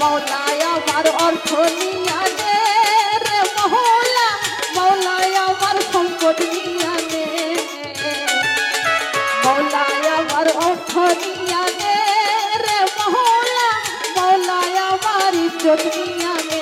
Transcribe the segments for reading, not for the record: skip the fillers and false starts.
মৌলায় আমার অর্থ নিয়া দে রে মহলা, মৌলায় আমার সম্পদ নিয়া দে, মৌলায় আমার অর্থ নিয়া দে রে মহলা, মৌলায় আমার ইজ্জত নিয়া দে।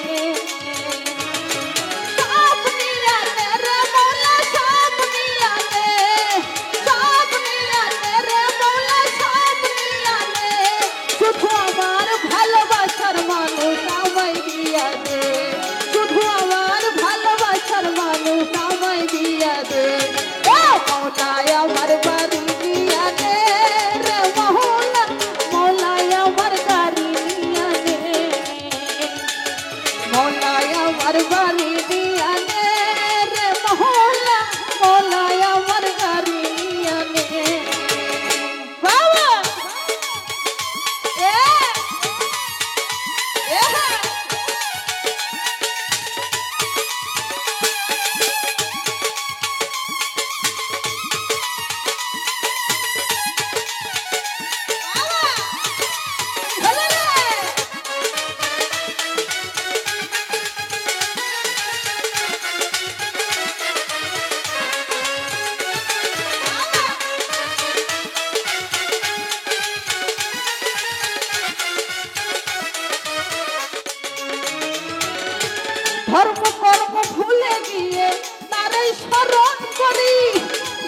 ধর্ম কর্ম ভুলে গিয়ে তারই স্মরণ করি,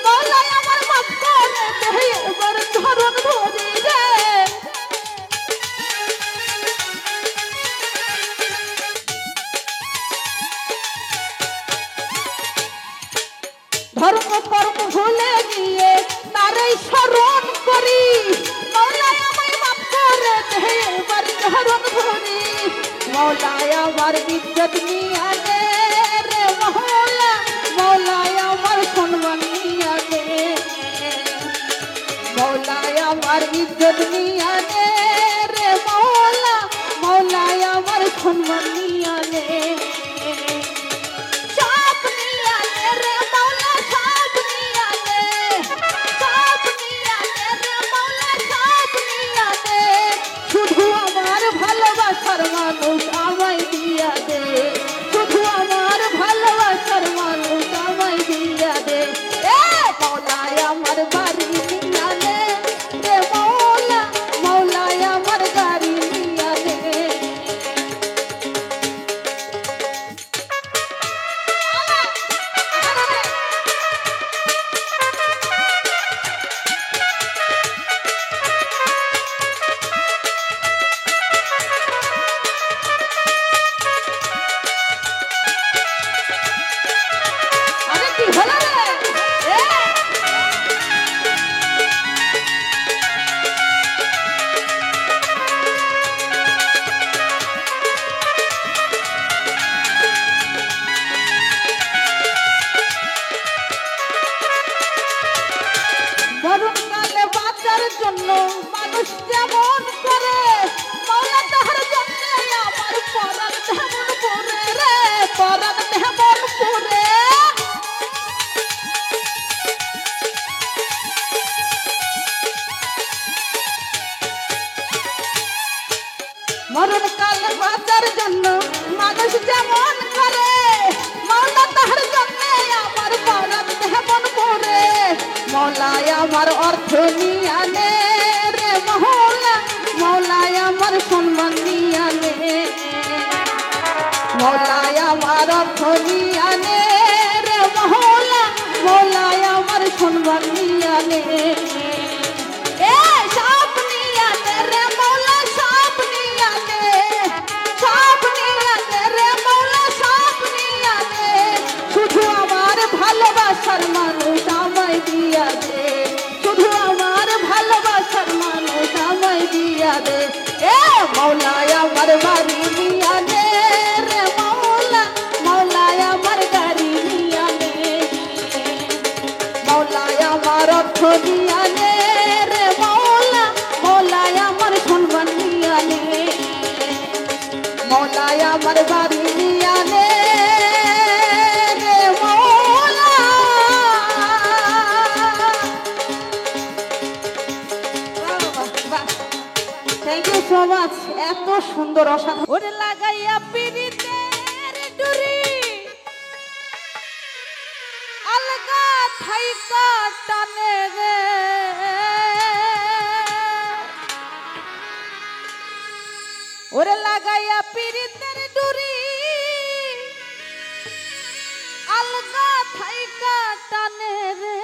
মৌলায় আমার মাফ করে দে এবার ধরন ধরি রে। ধর্ম কর্ম ভুলে গিয়ে তারই স্মরণ করি, মৌলায় আমায় মাফ করে দে এবার ধরন ধরি, মৌলায় আমার ইজ্জত নিয়া দে রে মহলা, মৌলায় আমার সম্মান নিয়া দে, মৌলায় আমার ইজ্জত নিয়া দে রে মহলা, মৌলায় আমার সম্মান নিয়া দে। মানুষ আমায় দিয়া দে, শুধু আমার ভালোবাসার মানুষ আমায় দিয়া দে, মৌলায় আমার বাড়ি নিয়া দে রে মৌলা, মৌলায় আমার গাড়ি নিয়া দে। মরণকালে বাঁচার জন্য মানুষ যেমন করে, মৌলা তাহার জন্য আমার পরাণ তেমন পড়ে রে, পরাণ তেমন পড়ে। মরণকালে বাঁচার জন্য মানুষ যেমন করে, মৌলা তাহার জন্য আমার পরাণ তেমন পড়ে, মৌলায় আমার অর্থ নিয়া নে রে মহলা, মৌলায় আমার সম্মান নিয়া নে, মৌলায় আমার অর্থ নিয়া নে রে মহলা, মৌলায় আমার সম্মান নিয়া নে, সব নিয়া নে রে মৌলা, সব নিয়া নে, সব নিয়া নে রে মৌলা, সব নিয়া নে, শুধু আমার ভালোবাসার মানুষ আমায় দিয়া দে, শুধু আমার ভালোবাসার মানুষ আমায় দিয়া দে, মৌলায় আমার বাড়ি নিয়া দে রে মৌলা, মৌলায় আমার গাড়ি নিয়া দে, মৌলায় আমার অর্থ নিয়া দে রে মৌলা, মৌলায় আমার সম্মান নিয়া দে, মৌলায় আমার বাড়ি নিয়া দে রে মৌলা। থ্যাংক ইউ সো মাচ, এত সুন্দর অসাধারণ। ওরে লাগাইয়া পিরিতের ডুরি আলগা থাইকা টানে রে, ওরে লাগাইয়া পিরিতের ডুরি আলগা থাইকা টানে রে,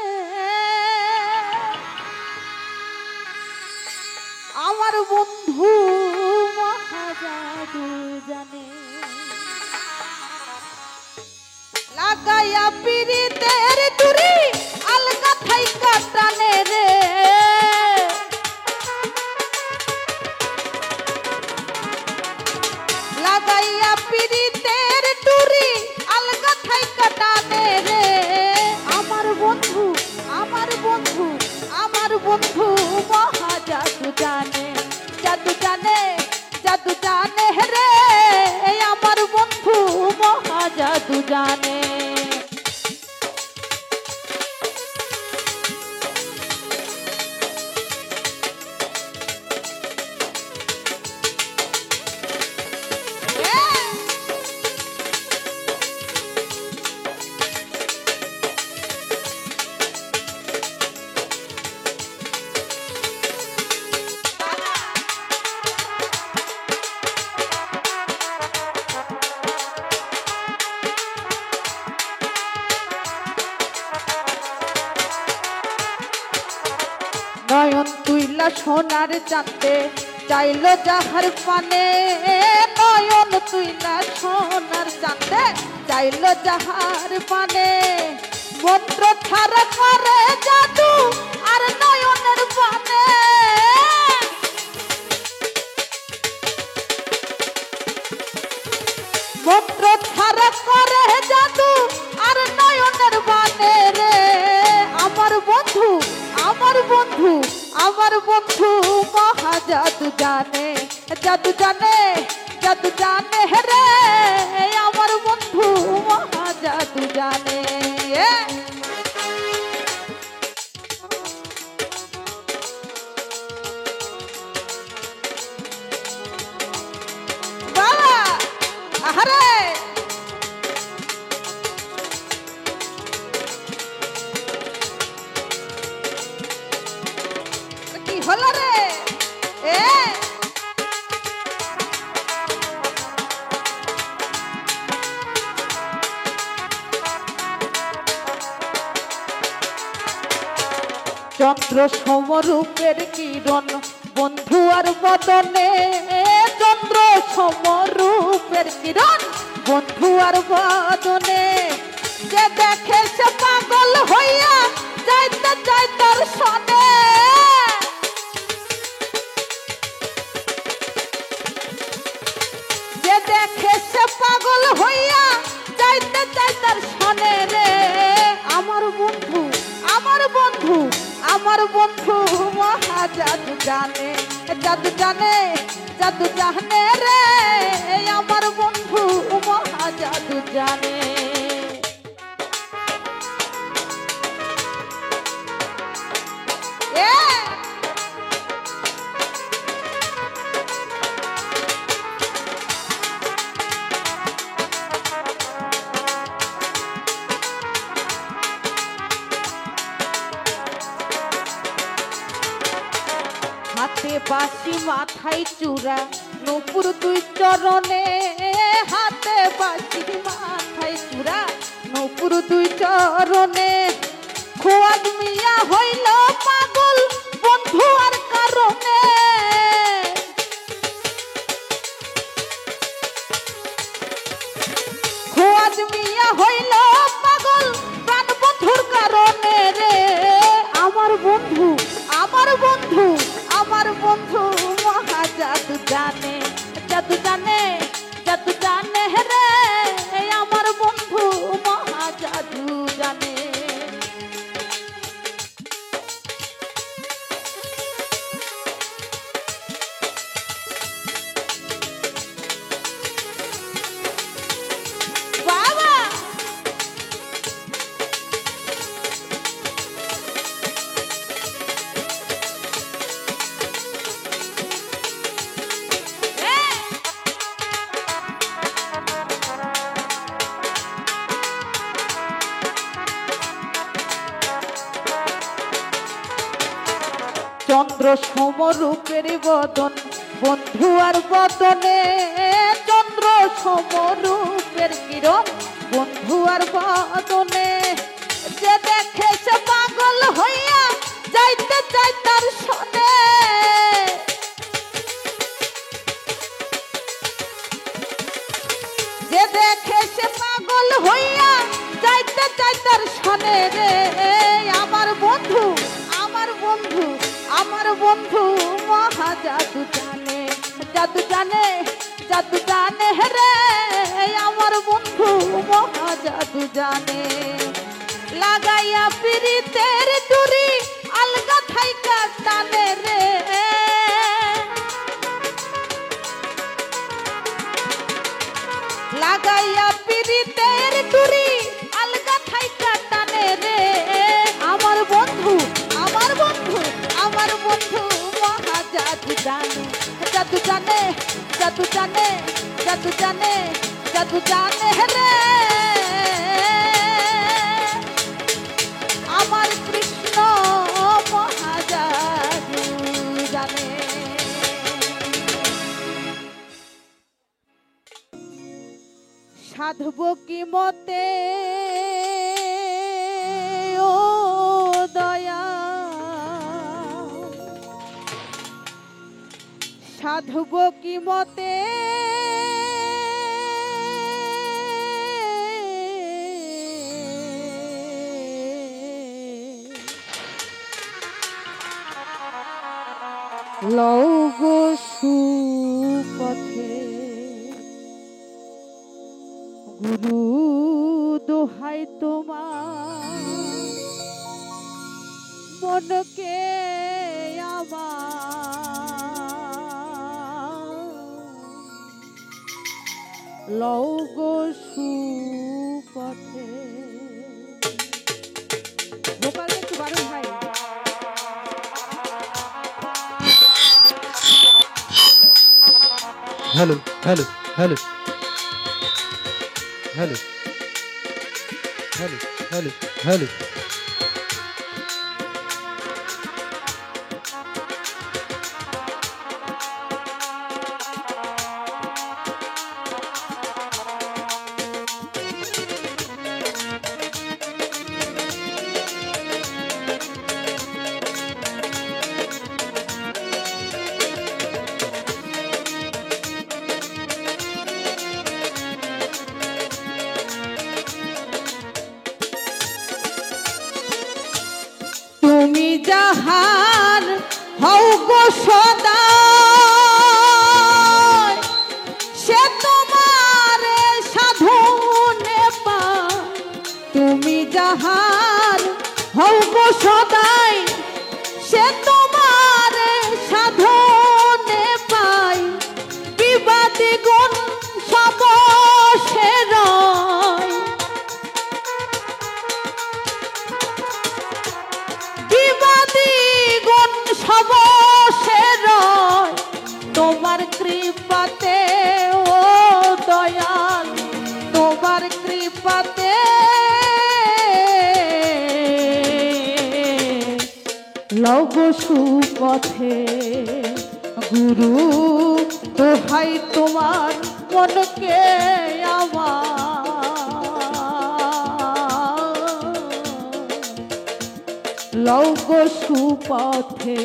আমার বন্ধু মহাজাদু জানে। লাগাইয়া পিরিতের ডুরি আলগা থাইকা টানে রে, লাগাইয়া পিরিতের ডুরি আলগা থাইকা টানে রে, আমার বন্ধু আমার বন্ধু আমার বন্ধু মহাজাদু জানে, জাদু জানে জাদু জানে রে, আমার বন্ধু মহাজাদু জানে। নয়ন তুইলা সোনার চাঁদে চাইল যাহার পানে, নয়ন তুইলা সোনার চাঁদে চাইল যাহার পানে, মন্ত্র ছাড়া করে জাদু আর নয়নের পানে, মন্ত্র ছাড়া করে জাদু আর নয়নের বানে রে, আমার বন্ধু আমার বন্ধু আমার বন্ধু মহাজাদু জানে, জাদু জানে জাদু জানে রে, আমার বন্ধু মহাজাদু জানে। বাবা আহারে কি হলো রে এ, চন্দ্র সমরূপের কিরণ বন্ধু আর বদনে, চন্দ্র সমরূপের কিরণ বন্ধু আর বদনে, যে দেখে সে পাগল হইয়া যাইতে চাই তোর সনে, যে দেখে সে পাগল হইয়া যাইতে চাই তার সনে রে, আমার বন্ধু আমার বন্ধু আমার বন্ধু মহাজাদু জানে, জাদু জানে জাদু জানে রে, আমার বন্ধু মহাজাদু জানে। হাতে বাঁশি মাথায় চূড়া নূপুর দুই চরণে, হাতে বাঁশি মাথায় চূড়া নূপুর দুই চরণে, খোয়াদ মিয়া হইল পাগল বন্ধু আর কারণে, খোয়াদ মিয়া হইল পাগল প্রাণ বন্ধুর কারণে রে, আমার বন্ধু আমার বন্ধু আমার বন্ধু মহাজাদু জানে, জাদু জানে জাদু জানে রে, আমার বন্ধু মহাজাদু জানে। চন্দ্র সমরূপের বদন বন্ধু আর বদনে, চন্দ্র সমরূপের কিরণ বন্ধু আর বদনে, যে দেখে সে পাগল হইয়া যাইতে চাই তার সনে। যে দেখে সে পাগল হইয়া যাইতে চাই তার সনে রে। আমার বন্ধু, আমার বন্ধু, আমার বন্ধু মহা জাদু জানে, জাদু জানে, জাদু জানে রে। আমার বন্ধু মহা জাদু জানে। লাগাইয়া পিরিতের ডুরি আলগা থাইকা টানে রে। লাগাইয়া পিরিতের ডুরি আলগা থাইকা টানে রে। আমার বন্ধু, আমার বন্ধু, আমার বন্ধু মহা জাদু জানে, জাদু জানে, জাদু জানে, জাদু জানে, জাদু জানে রে। আমার কৃষ্ণ মহা জাদু জানে। সাধব কি মতে ও দয়া, সাধব কি মতে লও গো সুপথে। গুরু দোহাই তোমার মনকে আমার লও গো সুপথে। ভোকাল একটু বাড়ুন ভাই। Hello hello hello hello hello hello hello. তুমি যাহার হও গো সদা, সে তোমার সাধনে পায়। তুমি যাহার হও গো সদাই, সে তোমার সাধনে পায়। বিবাদী গুণ সব সে রয়, বিবাদী গুণ সব সে রয়। তোমার কৃপাতে ও দয়াল, তোমার কৃপাতে লও গো সুপথে। গুরু দোহাই তোমার মনকে আমার লও গো সুপথে।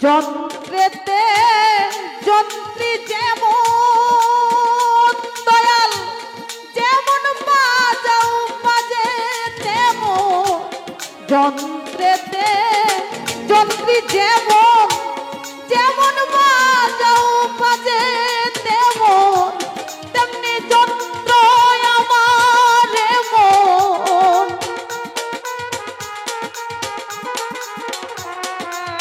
যন্ত্রেতে যন্ত্রী যেমন দয়াল যন্ত্রেতে যন্ত্রী যেমন যেমন বাজাও বাজে তেমন তেমনি যন্ত্র আমার মন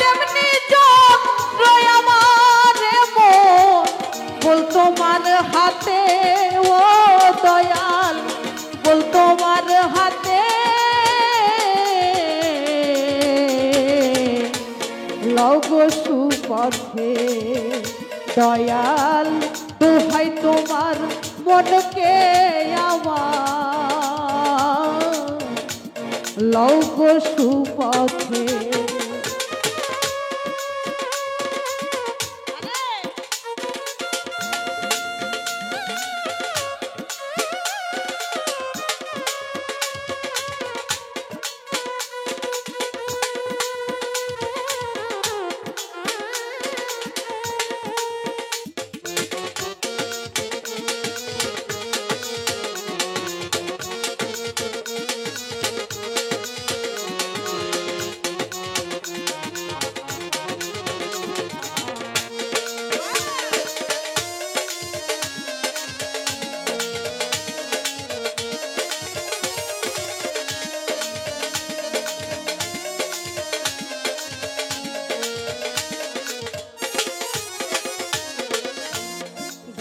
তেমনি যন্ত্র আমার মন বল তোমার হাতে ও দয়াল বল তোমার হাতে লগো সুপথে দয়াল দোহাই তোমার মনকে আমার লগো সুপথে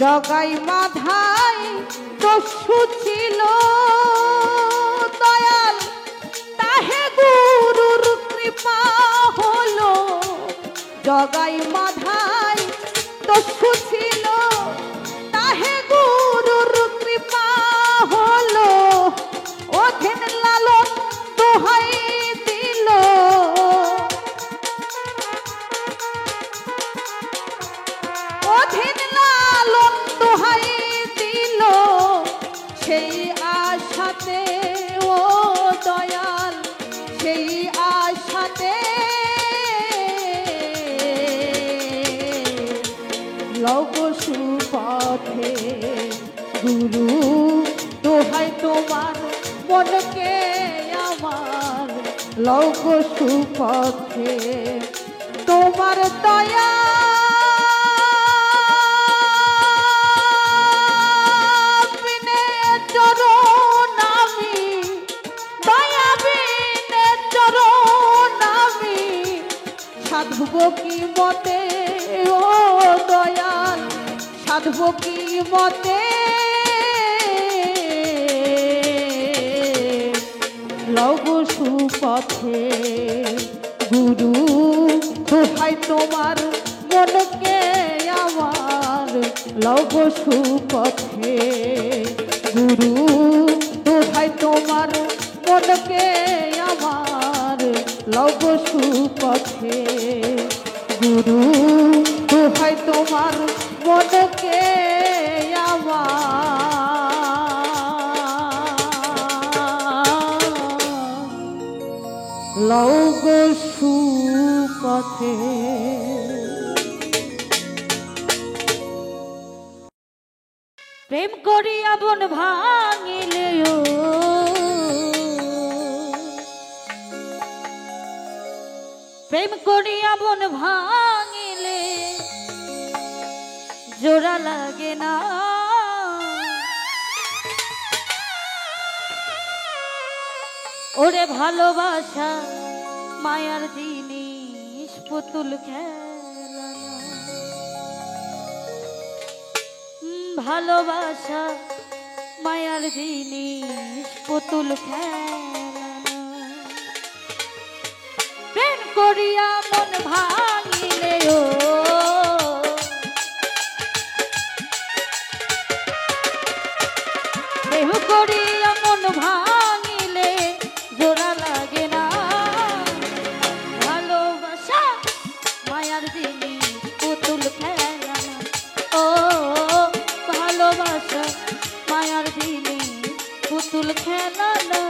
জগাই মাধাই দস্যু ছিল দয়াল তাহে গুরুর কৃপা হলো জগাই মাধাই দস্যু ছিল তাহে গুরুর কৃপা হলো অধীন লালন দোহাই দিল অধীন লালন দোহাই দিল সেই আশাতে ও দয়াল সেই আশাতে লব সুপথে গুরু দোহাই তোমার মনকে আমার লব সুপথে তোমার দয়া সাধব কি মতে ও দয়াল সাধব কি মতে লব সুপথে গুরু দোহাই তোমার মনকে আমার লব সুপথে গুরু দোহাই তোমার মনকে আমার লব সুপথে গুরু দোহাই তোমার মনকে আমার লব সুপথে প্রেম করিয়া বন ভাঙিলেও প্রেম করিয়া বন ভাঙিলে জোড়া লাগে না ওরে ভালোবাসা মায়ার জিনিস পুতুল খেলা না। ভালোবাসা মায়ার জিনিস পুতুল খেলা না। প্রেম করিয়া মন ভাঙিলেও প্রেম করিয়া মন ভাঙিলে জোড়া লাগে না। ভালোবাসা মায়ার জিনিস পুতুল খেলা না। ও ভালোবাসা মায়ার জিনিস পুতুল খেলা না।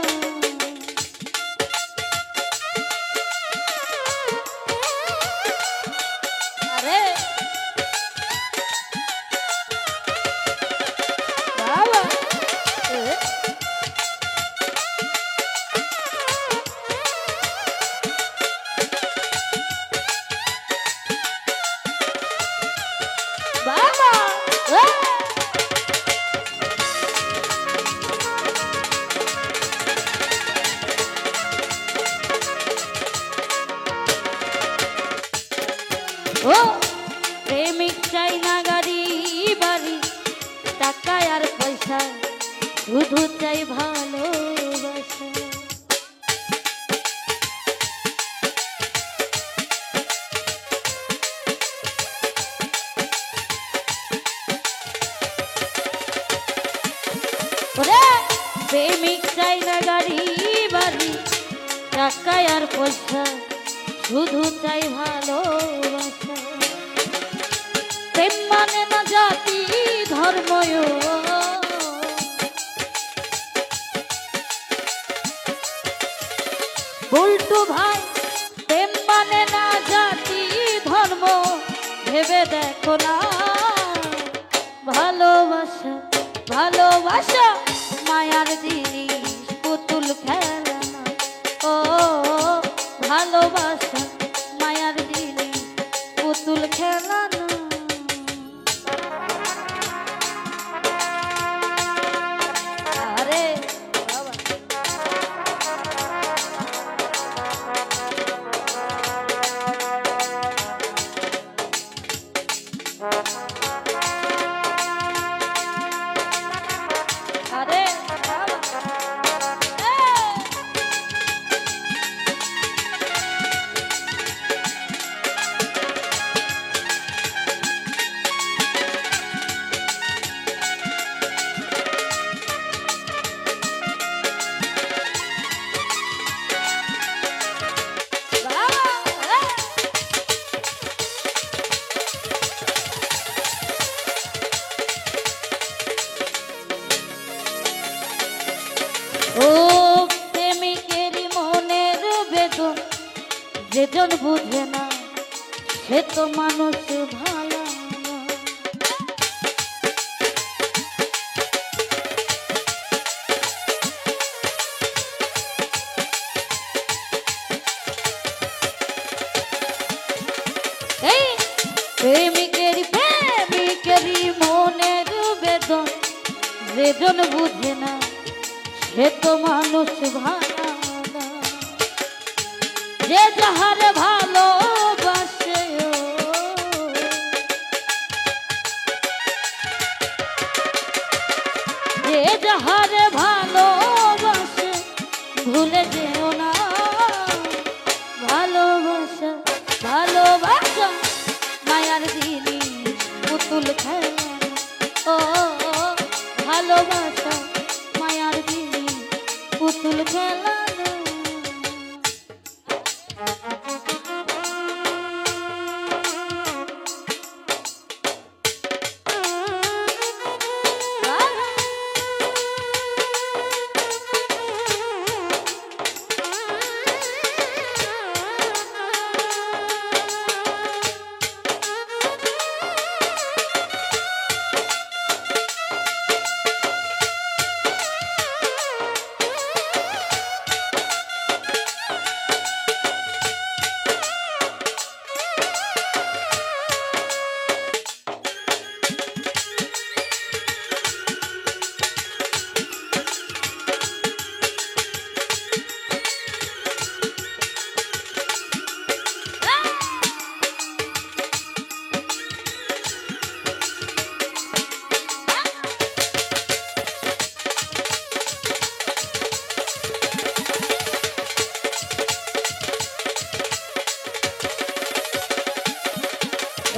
শুধু চাই ভালোবাসা। ওরে প্রেমিক চাই না গাড়ি বাড়ি টাকা আর পয়সা, শুধু চাই ভালোবাসা। প্রেম মানে না জাতি ধর্ম, বল্টু ভাই প্রেম মানে না জাতি ধর্ম, ভেবে দেখো না। ভালোবাসা ভালোবাসা মায়ার জিনিস, পুতুল খেলা না। ও ভালোবাসা মায়ার জিনিস, পুতুল খেলা না। আরে বাবা আরে বাবা ও প্রেমিকেরই মনের বেদন যেজন বুঝে না, সে তো মানুষ ভালো না। এই প্রেমিকেরই মনের বেদন যেজন বুঝে না, সে তো মানুষ ভালো না। যে যাহারে ভালোবাসে যে যাহারে ভালোবাসে, ভুলে যেও না। ভালোবাসা ভালোবাসা মায়ার জিনিস, পুতুল খেলা। ও ভালোবাসা মায়ার জিনিস, পুতুল খেলা না।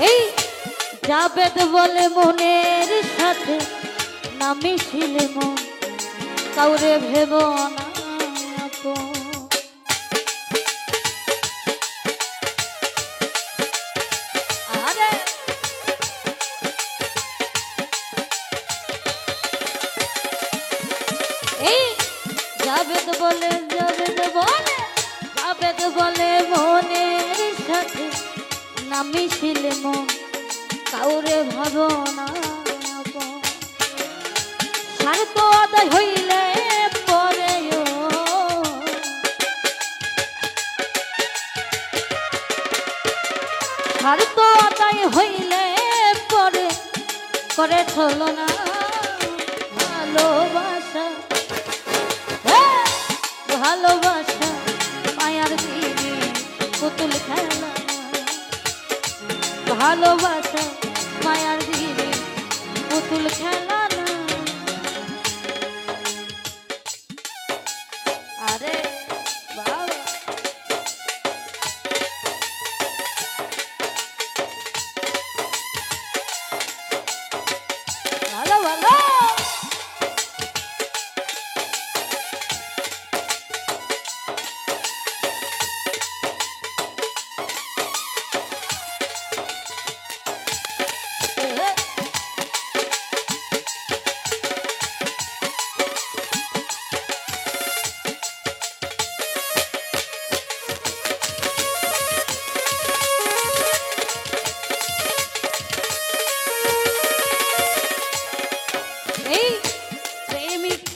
এই জাবেদ বলে মনের সাথে না মিশিলে মন, কাউরে ভেব না আপন। আরে এই জাবেদ বলে মনের সাথে না মিশিলে মন, কাউরে ভাবো না আপন। স্বার্থ আদায় হইলে পরে স্বার্থ আদায় হইলে পরে করে চলো না। ভালোবাসা ভালোবাসা মায়ার জিনিস, পুতুল খেলা। ভালোবাসা মায়ার জিনিস, পুতুল খেলা না।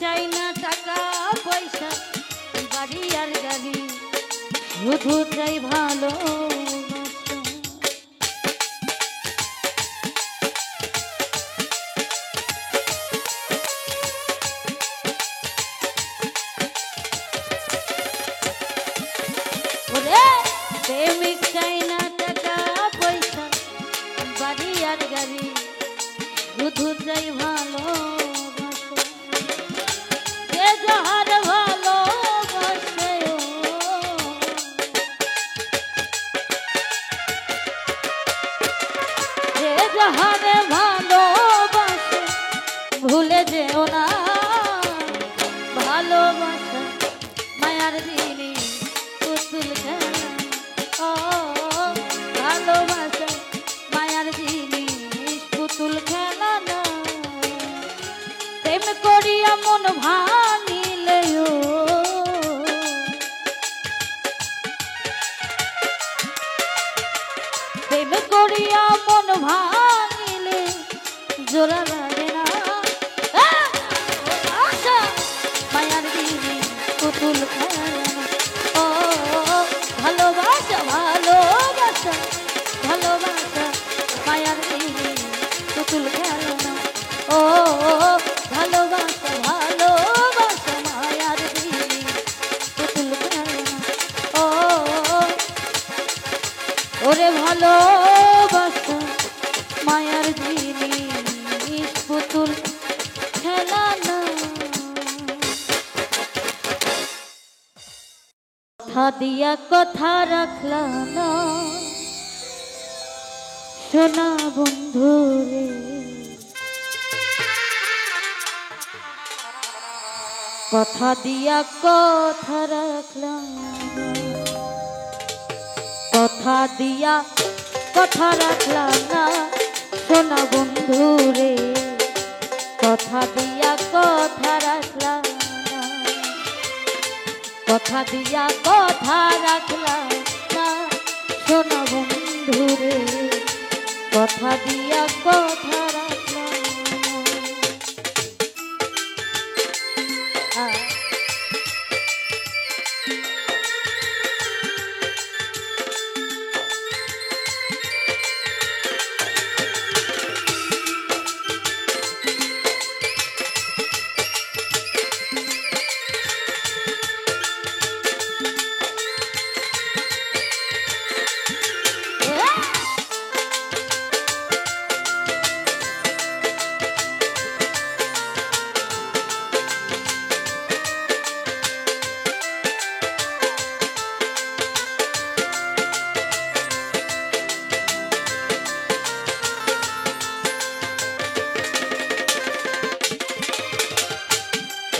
চাই না টাকা পয়সা বাড়ি আর গাড়ি শুধু চাই ভালো প্রেমিক চাই না টাকা পয়সা বাড়ি আর গাড়ি শুধু চাই ভালো যে যাহার ভালোবাসে যে যাহারে ভালোবাসে ভুলে যেও না ভালোবাসা মায়ার দিনে পুতুল খেলা ও ভালোবাসা মায়ার জিনিস পুতুল খেলা না প্রেম করিয়া মন ভাঙিলে প্রেম করিয়া মন ভাঙিলে জোড়া লাগে না আশা মায়ার জিনিস পুতুল খেলা ও ভালোবাসা ভালোবাসা ভালোবাসা মায়ার দিনে পুতুল খেলনা ও ভালোবাসা ভালোবাসা মায়ার দিনে পুতুল খেলনা ও ওরে ভালোবাসা মায়ার দিনে পুতুল খেলনা কথা দিয়া কথা রাখলাম না সোনা বন্ধু রে কথা দিয়া কথা রাখলাম কথা দিয়া কথা রাখলাম না সোনা বন্ধু রে কথা দিয়া কথা রাখলাম কথা দিয়া কথা রাখলাম না সোনা বন্ধু রে কথা দিয়া কথা রাখলাম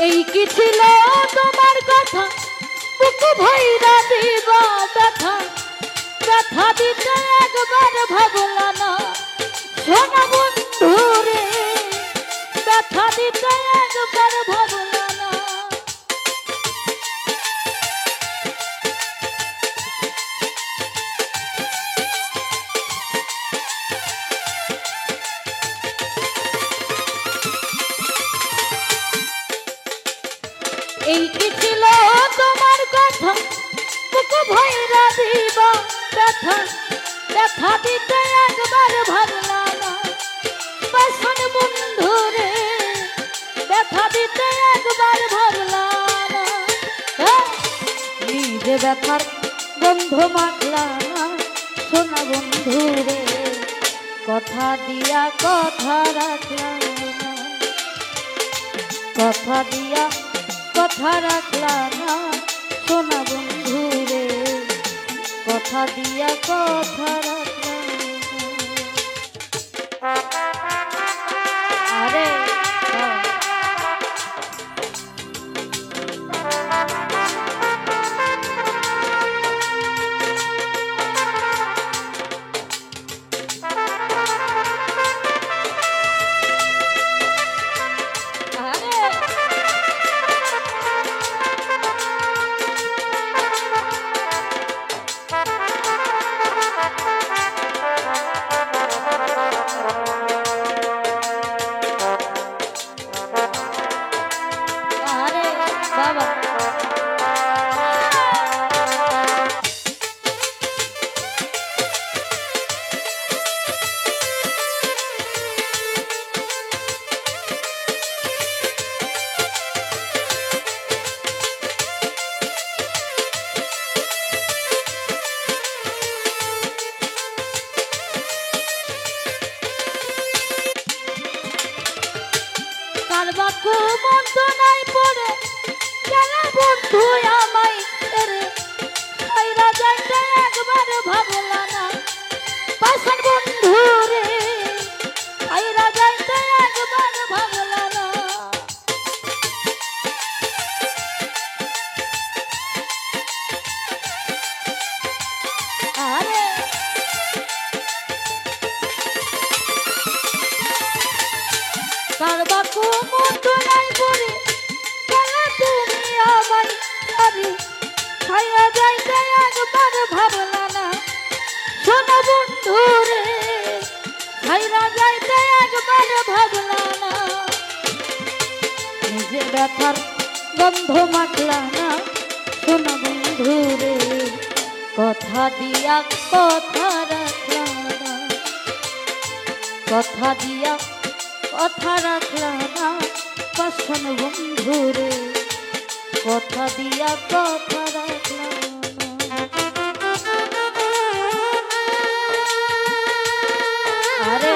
এই কি ছিল তোমার কথা বুক ভইরা দিবা ব্যথা ব্যথা দিতে একবার ভাবলা না সোনা বন্ধু রে ব্যথা দিতে একবার ভাবলা না এই কি ছিল তোমার কথা বুক ভইরা দিবা ব্যথা ব্যথা দিতে একবার ভাবলা না বাসন বন্ধু রে ব্যথা দিতে একবার ভাবলা না নিজে ব্যথার গন্ধ মাখলা না সোনা বন্ধু রে কথা দিয়া কথা রাখলাম না কথা দিয়া কথা রাখলাম না সোনা বন্ধু রে কথা দিয়া কথা রাখলাম আরে নিজে ব্যথার গন্ধ মাখলা না শোনা বন্ধু রে, কথা দিয়া কথা রাখলা না, কথা দিয়া কথা রাখলা না পাশান বন্ধু রে, কথা দিয়া কথা রাখলা না। আরে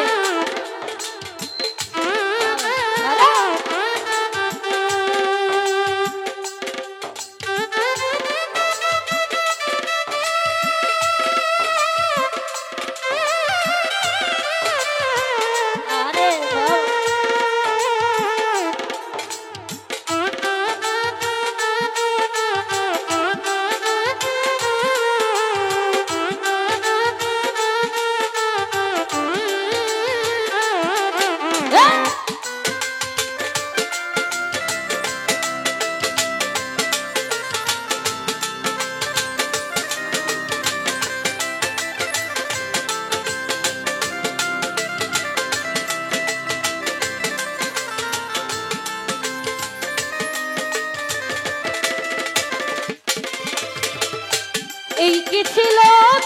এই কি ছিল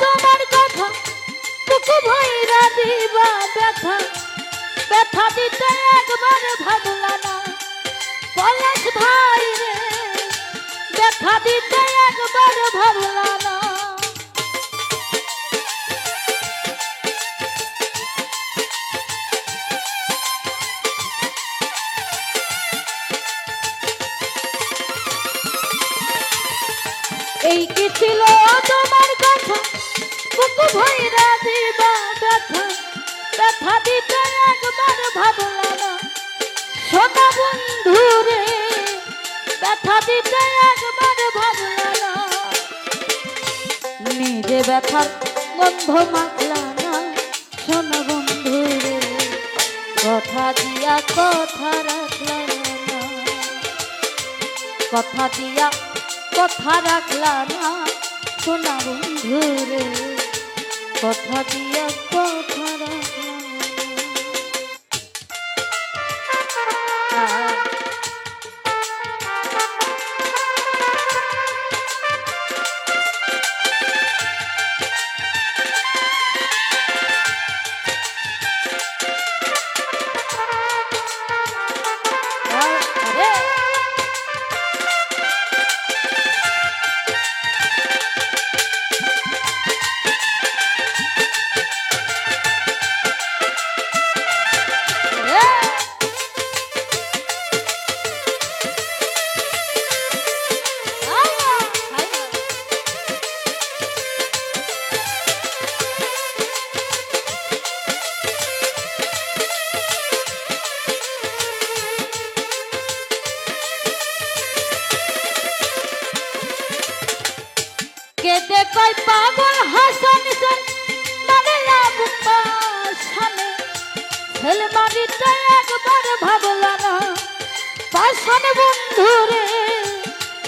তোমার কথা, বুকু ভইরা দিবা ব্যথা, ব্যথা দিতে একবার ভাবলা না পলাশ ভাই রে, ব্যথা দিতে একবার ভাবলা না। এই কি ছিল তোমার কথা, বুকু ভইরা দিবা ব্যথা, ব্যথা দিতে একবার ভাবলা না সোনা বন্ধু রে, ব্যথা দিতে একবার ভাবলা না। নিজে ব্যথার গন্ধ মাখলা না সোনা বন্ধু রে, কথা দিয়া কথা রাখলা না, কথা দিয়া কথা রাখলা না সোনা বন্ধু রে, কথা দিয়া কথা রাখলা না। কেদে কই পাগল হাসান সেন মারলা বুপা সামনে, ছেল মারিতে একবার ভাবলা না পাশান বন্ধু রে,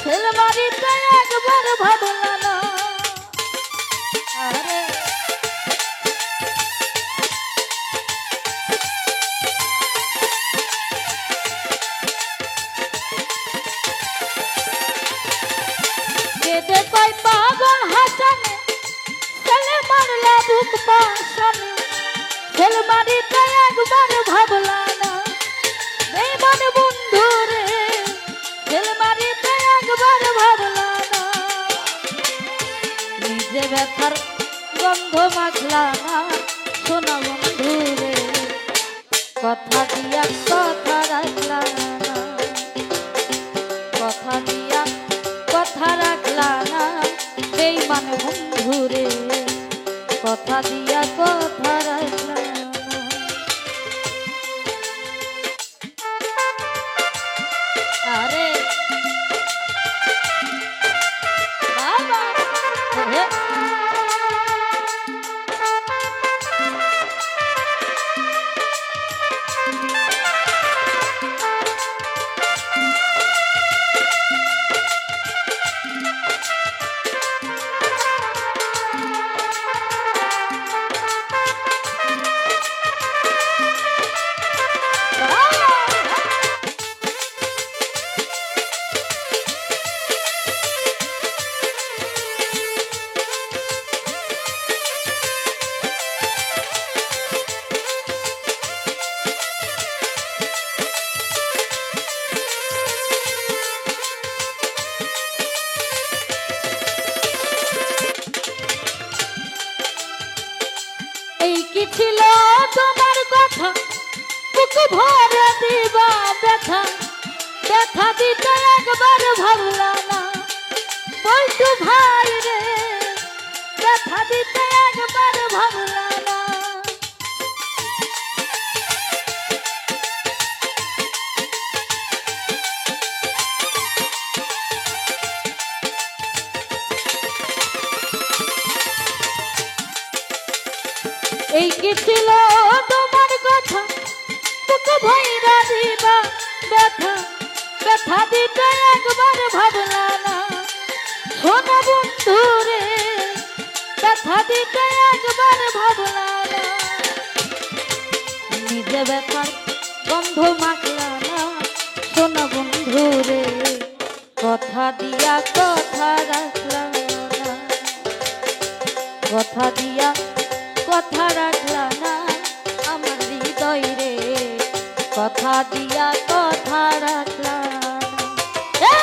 ছেল মারিতে একবার ভাবলা না। আরে কেদে কই পাগল হাসানে ছেলে মারলা বুক পাশানে, ছেল মারিতে একবার ভাবলা না বেঈমান বন্ধু রে, ছেল মারিতে একবার ভাবলা না। নিজে ব্যথার গন্ধ মাখলা না সোনা বন্ধু রে, কথা দিয়া কথা রাখলা না, কথা দিয়া কথা রাখলা না বেঈমান বন্ধু রে, কথা দিয়া কথা রাখলা না। আরে বাবা ভরে দিবা ব্যথা ব্যথা দিতে একবার ভাবলা না বল্টু ভাই রে ব্যথা দিতে একবার ভাবলা না এই কি ছিল তোমার কথা বুক ভইরা দিবা ব্যথা ব্যথা দিতে একবার ভাবলা না শোনো বন্ধু রে ব্যথা দিতে একবার ভাবলা না নিজে ব্যথার গন্ধ মাখলা না শোনো বন্ধু রে কথা দিয়া কথা রাখলা না কথা দিয়া কথা রাখলা না আমার হৃদয় রে কথা দিয়া কথা রাখলা না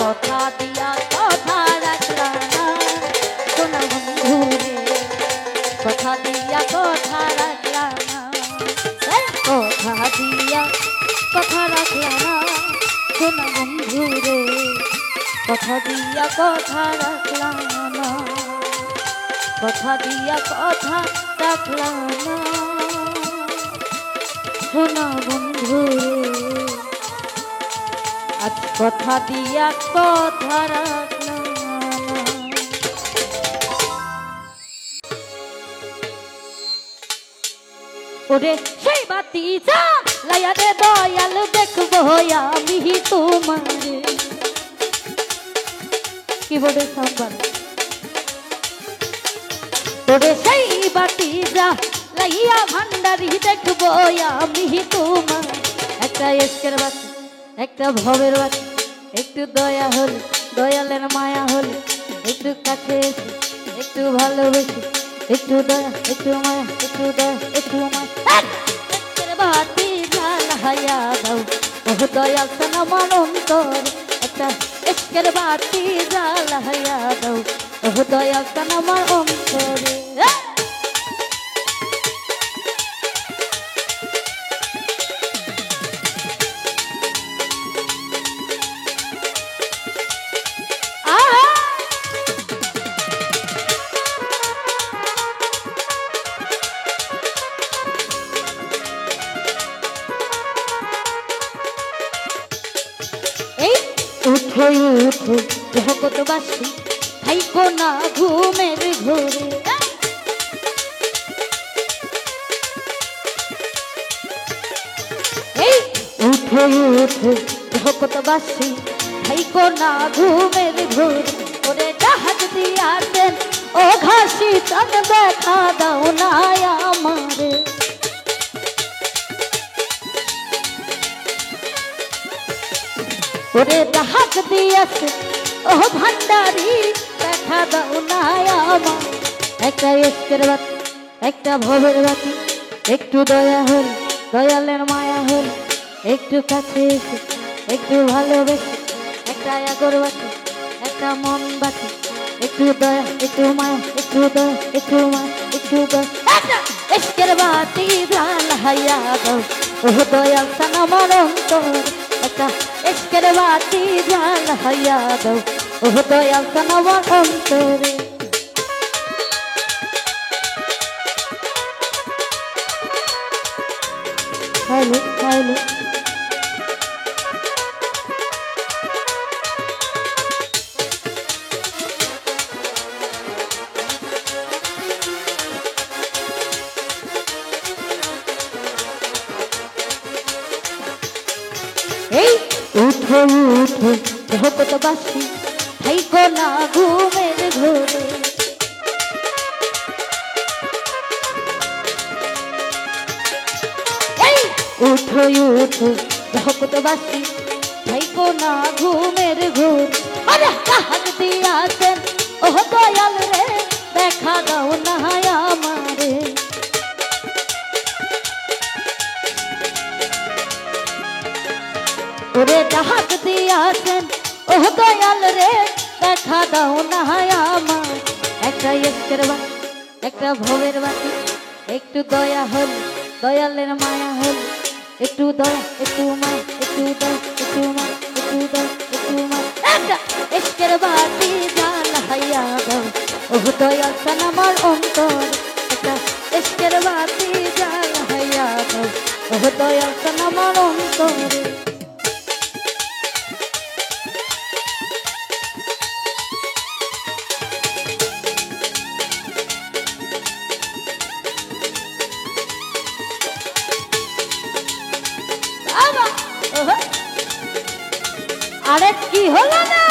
কথা দিয়া কথা রাখলা না শোনা বন্ধু রে কথা দিয়া কথা রাখলা না কথা দিয়া কথা রাখলা না শোনা বন্ধু রে কথা দিয়া কথা রাখলা না কথা দিয়া কথা রাখলা না শোনা বন্ধু আজ কথা দিয়া কথা রাখলা না ওরে সেই বাতি যা লাইয়া দে দয়াল দেখবো আমি তোমারে কিবোর্ডে সাউন্ড ওরে সেই বাতি যা লাইয়া ভান্ডারি দেখবো আমি তোমার একটা এসকের বাতি একটা ভবের বাতি একটু দয়া হলে দয়ালের মায়া হলে একটু কাছে এসে একটু ভালোবেসে একটু দয়া একটু মায়া একটু দয়া একটু মায়া এসকের বাতি যা লাইয়া দাও ও দয়াল সন আমার অন্তর একটা এসকের বাতি যা লাইয়া দাও ও দয়াল সন আমার অন্তরে উঠো উঠো জগৎবাসী থাইকো না ঘুমের ঘোরে এই উঠো উঠো জগৎবাসী থাইকো না ঘুমের ঘোরে ওরে জাহাজ দিয়াছেন ও ঘাসি তন দেখা দাও না আমারে ওরে জাহাজ দিয়েছে ও ভান্ডারি দেখা দাও না আমার একটা এসকের বাতি একটা ভবের বাতি একটু দয়া হল দয়ালের মায়া হল একটু কাছে এসে একটু ভালোবেসে একটা আগরবাতি একটা মন বাতি একটু দয়া একটু মায়া একটু দয়া একটু মায়া একটু দয়া একটা এসকের বাতি লাল হাইয়া দাও ও দয়াল সান আমার অন্তর একটা এসকের বাতি জাল হাইয়া দাও ও দয়াল সান আমার অন্তরে হ্যালো হ্যালো এই উঠো উঠো জগৎবাসী থাইকো না ঘুমের ঘোরে এই উঠো উঠো জগৎবাসী থাইকো না ঘুমের ঘোরে আরে কাহাত দিয়াছেন ও দয়াল রে দেখা দাও না আমারে ওরে ডাক দিয়াছেন ও দয়াল রে দেখা দাও না আমার একটা এসকের বাতি একটা ভবের বাতি একটু দয়া হল দয়ালের মায়া হল একটু দয়া একটু মা একটু দয়া একটু মা একটু দয়া একটু মা একটা ইশকের বাতি জ্বালাইয়া দাও ও দয়াল প্রাণ আমার অন্তর একটা ইশকের বাতি জ্বালাইয়া দাও ও দয়াল প্রাণ আমার অন্তরে আরে কি হলো না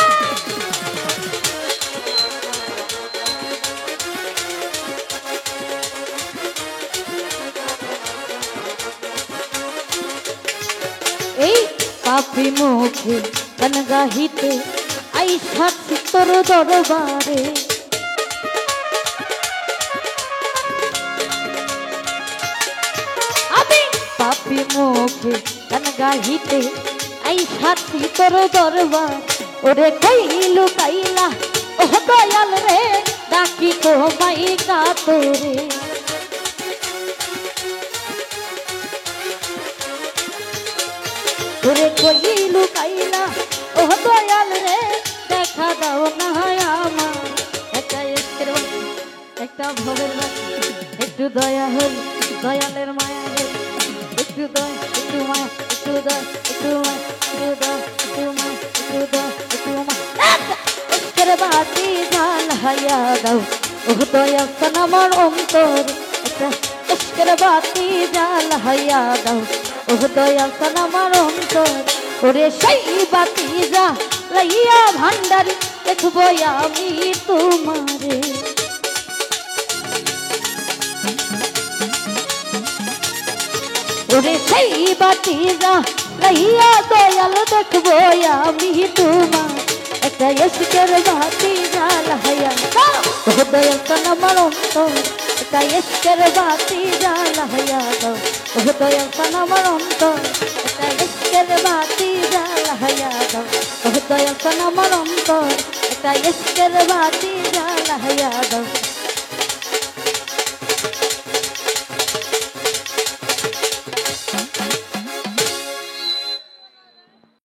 এই পাপি মুখে গান গাহিতে আই সাথী তোর দরবারে আমি পাপি মুখে গান গাহিতে আই সাথী তোর দরবার ওরে কইলু কাইলা ও দয়াল রে ডাকি তো মাই কাতরে ওরে কইলু কাইলা ও দয়াল রে দেখা দাও না আমার একটা ইশকের বাতি একটা ভবের বাতি একটু দয়া হল দয়ালের মায়া হল একটু দয়া একটু মায়া একটু দয়া একটু মায়া একটু দয়া একটু মায়া একটু দয়া একটু মায়া ইশকের বাতি জ্বালাইয়া দাও ও দয়া প্রাণ আমার অন্তর একটা ইশকের বাতি জ্বালাইয়া দাও ও দয়া প্রাণ আমার অন্তর ওরে সেই বাতি জ্বালাইয়া ভান্ডারি দেখবো আমি তোমারে ওরে সেই বাতি জ্বালাইয়া দয়াল দেখবো আমি তোমার একটা ইশকের বাতি জ্বালাইয়া দাও ও দয়াল প্রাণ আমার অন্তর একটা ইশকের বাতি জ্বালাইয়া দাও ও দয়াল প্রাণ আমার অন্তর একটা ইশকের বাতি জ্বালাইয়া দাও ও দয়াল প্রাণ আমার অন্তর একটা ইশকের বাতি জ্বালাইয়া দাও